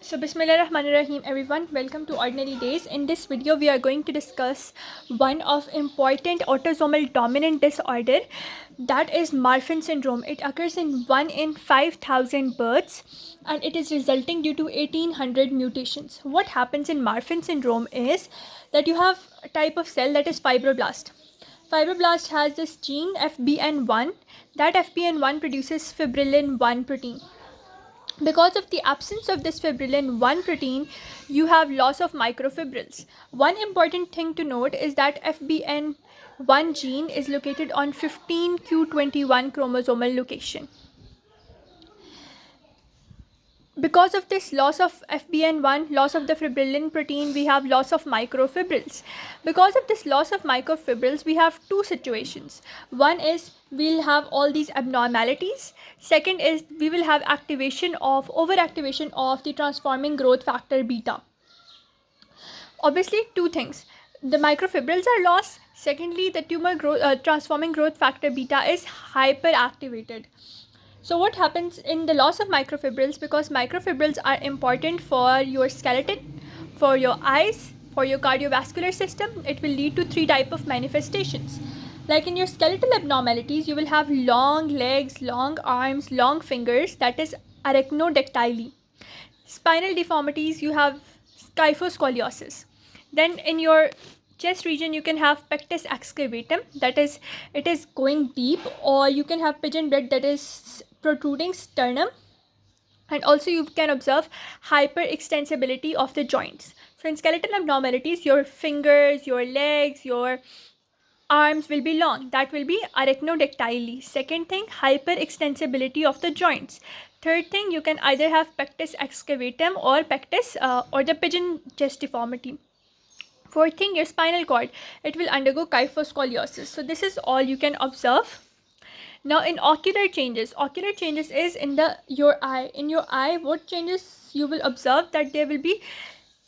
So Bismillahirrahmanirrahim everyone, welcome to Ordinary Days. In this video we are going to discuss one of important autosomal dominant disorder, that is Marfan syndrome. It occurs in 1 in 5,000 births and it is resulting due to 1800 mutations. What happens in Marfan syndrome is that you have a type of cell that is fibroblast. Fibroblast has this gene FBN1. That FBN1 produces fibrillin 1 protein. Because of the absence of this fibrillin 1 protein, you have loss of microfibrils. One important thing to note is that FBN1 gene is located on 15q21 chromosomal location. Because of this loss of FBN1, loss of the fibrillin protein, we have loss of microfibrils. Because of this loss of microfibrils, we have two situations. One is we'll have all these abnormalities. Second is we will have overactivation of the transforming growth factor beta. Obviously, two things. The microfibrils are lost. Secondly, the transforming growth factor beta is hyperactivated. So what happens in the loss of microfibrils, because microfibrils are important for your skeleton, for your eyes, for your cardiovascular system, it will lead to three types of manifestations. Like in your skeletal abnormalities, you will have long legs, long arms, long fingers, that is arachnodactyly. Spinal deformities, you have kyphoscoliosis. Then in your chest region you can have pectus excavatum, that is it is going deep, or you can have pigeon bed, that is protruding sternum. And also you can observe hyperextensibility of the joints. So in skeletal abnormalities, your fingers, your legs, your arms will be long, that will be arachnodactyly. Second thing, hyperextensibility of the joints. Third thing, you can either have pectus excavatum or pectus or the pigeon chest deformity. Fourth thing, your spinal cord, it will undergo kyphoscoliosis. So this is all you can observe. Now in ocular changes is in your eye. In your eye, what changes you will observe, that there will be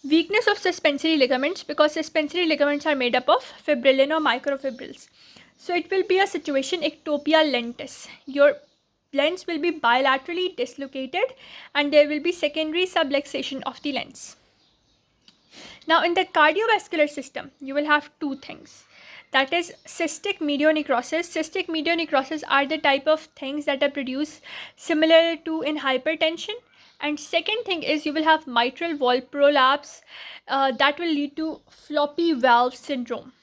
weakness of suspensory ligaments, because suspensory ligaments are made up of fibrillin or microfibrils. So it will be a situation ectopia lentis. Your lens will be bilaterally dislocated and there will be secondary subluxation of the lens. Now in the cardiovascular system, you will have two things. That is cystic medianecrosis. Cystic medianecrosis are the type of things that are produced similar to in hypertension. And second thing is you will have mitral valve prolapse that will lead to floppy valve syndrome.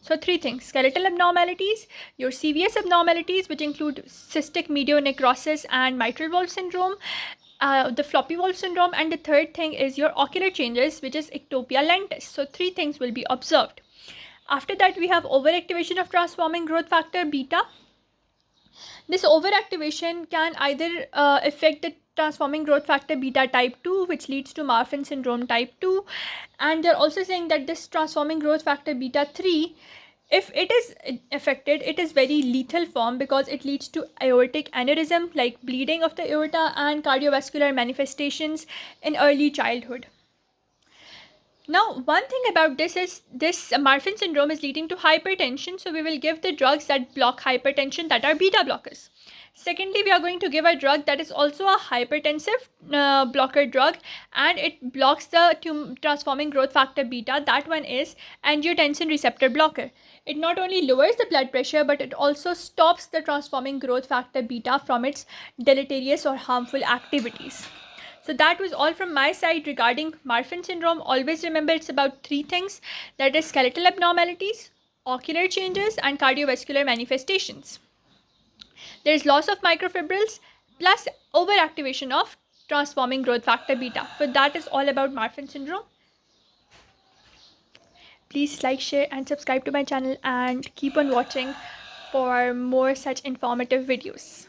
So three things: skeletal abnormalities, your CVS abnormalities, which include cystic medianecrosis and mitral valve syndrome, the floppy valve syndrome, and the third thing is your ocular changes, which is ectopia lentis. So three things will be observed. After that, we have overactivation of transforming growth factor beta. This overactivation can either affect the transforming growth factor beta type 2, which leads to Marfan syndrome type 2. And they're also saying that this transforming growth factor beta 3, if it is affected, it is very lethal form, because it leads to aortic aneurysm, like bleeding of the aorta, and cardiovascular manifestations in early childhood. Now, one thing about this is this Marfan syndrome is leading to hypertension. So we will give the drugs that block hypertension, that are beta blockers. Secondly, we are going to give a drug that is also a hypertensive blocker drug, and it blocks the transforming growth factor beta. That one is angiotensin receptor blocker. It not only lowers the blood pressure, but it also stops the transforming growth factor beta from its deleterious or harmful activities. So that was all from my side regarding Marfan syndrome. Always remember, it's about three things, that is skeletal abnormalities, ocular changes, and cardiovascular manifestations. There is loss of microfibrils plus overactivation of transforming growth factor beta. So that is all about Marfan syndrome. Please like, share and subscribe to my channel, and keep on watching for more such informative videos.